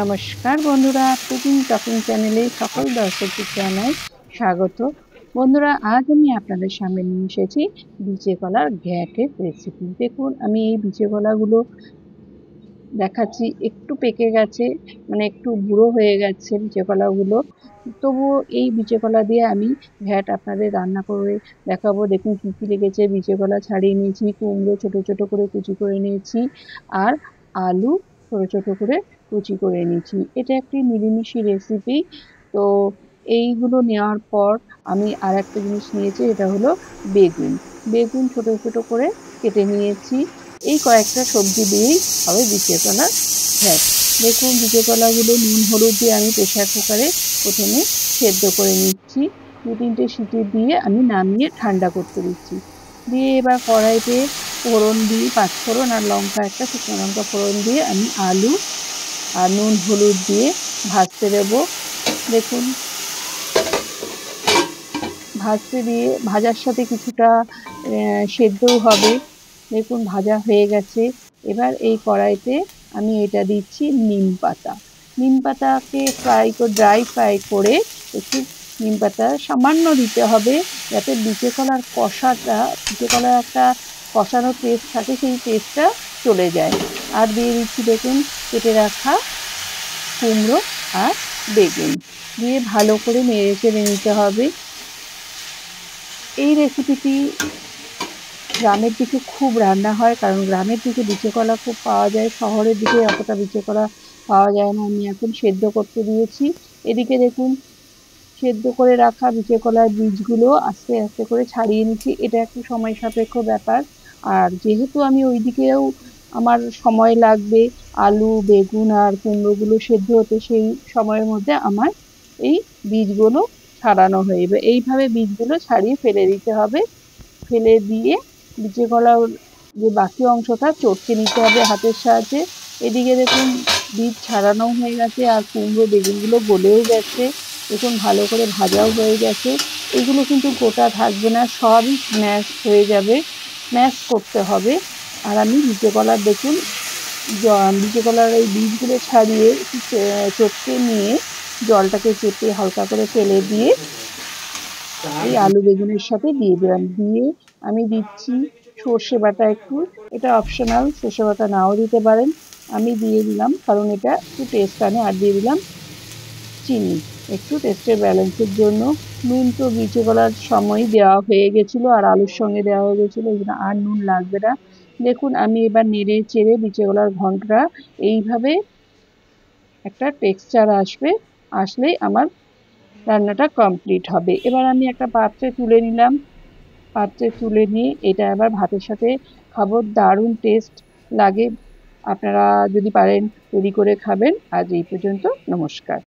নমস্কার বন্ধুরা, cooking talking চ্যানেলে সকল দর্শকদের জানাই স্বাগত। বন্ধুরা, আজ আমি আপনাদের সামনে নিয়ে এসেছি বিচে কলার ঘ্যাটের রেসিপি। দেখুন, আমি এই বিচে কলাগুলো দেখাচ্ছি। একটু পেকে গেছে, মানে একটু বুড়ো হয়ে গেছে বিচে কলাগুলো। তবুও এই বিচে কলা দিয়ে আমি ঘ্যাট আপনাদের রান্না করে দেখাবো। দেখুন কী কী লেগেছে। বিচে কলা ছাড়িয়ে নিয়েছি, কুমড়ো ছোট ছোট করে কুচি করে নিয়েছি, আর আলু ছোট ছোট করে কুচি করে নিয়েছি। এটা একটি নিরামিষি রেসিপি। তো এইগুলো নেওয়ার পর আমি আর একটা জিনিস নিয়েছি, এটা হলো বেগুন। বেগুন ছোট ছোট করে কেটে নিয়েছি। এই কয়েকটা সবজি দিয়েই হবে বিচে কলার ঘ্যাট। দেখুন, বিচে কলাগুলো নুন হলুদ দিয়ে আমি প্রেসার কুকারে প্রথমে সেদ্ধ করে নিচ্ছি। 2-3টে সিটি দিয়ে আমি নামিয়ে ঠান্ডা করতে দিচ্ছি। দিয়ে এবার কড়াইতে ফোড়ন দিই, পাঁচফোড়ন আর লঙ্কা, একটা শুকনো লঙ্কা ফোড়ন দিয়ে আমি আলু আর নুন হলুদ দিয়ে ভাজতে দেবো। দেখুন, ভাজতে দিয়ে ভাজার সাথে কিছুটা সেদ্ধও হবে। দেখুন ভাজা হয়ে গেছে। এবার এই কড়াইতে আমি এটা দিচ্ছি নিম পাতা। নিম পাতাকে ড্রাই ফ্রাই করে একটু নিম পাতা সামান্য দিতে হবে, যাতে বিচে কলার একটা কষানো টেস্ট থাকে, সেই টেস্টটা চলে যায়। আর দিয়ে দিচ্ছি দেখুন কেটে রাখা কুমড়ো আর বেগুন, দিয়ে ভালো করে নেড়ে চেড়ে নিতে হবে। এই রেসিপিটি গ্রামের দিকে খুব রান্না হয়, কারণ গ্রামের দিকে বিচে কলা খুব পাওয়া যায়, শহরের দিকে অতটা বিচে কলা পাওয়া যায় না। আমি এখন সেদ্ধ করতে দিয়েছি। এদিকে দেখুন, সেদ্ধ করে রাখা বিচে কলার বীজগুলো আস্তে আস্তে করে ছাড়িয়ে নিচ্ছি। এটা একটু সময় সাপেক্ষ ব্যাপার, আর যেহেতু আমি ওইদিকেও আমার সময় লাগবে আলু বেগুন আর কুমড়োগুলো সেদ্ধ হতে, সেই সময়ের মধ্যে আমার এই বীজগুলো ছাড়ানো হয়ে যাবে। এইভাবে বীজগুলো ছাড়িয়ে ফেলে দিতে হবে। ফেলে দিয়ে বিচে কলার যে বাকি অংশটা চটকে নিতে হবে হাতের সাহায্যে। এদিকে দেখুন বীজ ছাড়ানো হয়ে গেছে, আর কুমড়ো বেগুনগুলো গলেও গেছে। দেখুন ভালো করে ভাজাও হয়ে গেছে। এগুলো কিন্তু গোটা থাকবে না, সবই স্ম্যাশ হয়ে যাবে, স্ম্যাশ করতে হবে। আর আমি বিচে কলার দেখুন বিচে কলার এই বীজগুলো ছাড়িয়ে একটু চটকে নিয়ে জলটাকে চেপে হালকা করে ফেলে দিয়ে এই আলু বেগুনের সাথে দিয়ে দিলাম। দিয়ে আমি দিচ্ছি সর্ষে বাটা একটু। এটা অপশনাল, সর্ষে বাটা নাও দিতে পারেন। আমি দিয়ে দিলাম কারণ এটা একটু টেস্ট আনে। আর দিয়ে দিলাম চিনি, একটু টেস্টের ব্যালেন্সের জন্য। নুন তো বিচে কলার সময় দেওয়া হয়ে গেছিলো আর আলুর সঙ্গে দেওয়া হয়ে গেছিলো, এই জন্য আর নুন লাগবে না। দেখুন আমি এবার নেড়ে চেড়ে বিচে কলার ঘন্টটা এইভাবে একটা টেক্সচার আসলেই আমার রান্নাটা কমপ্লিট হবে। এবার আমি একটা পাত্রে তুলে নিলাম। পাত্রে তুলে নিয়ে এটা আবার ভাতের সাথে খাবো, দারুণ টেস্ট লাগে। আপনারা যদি পারেন তৈরি করে খাবেন। আজ এই পর্যন্ত, নমস্কার।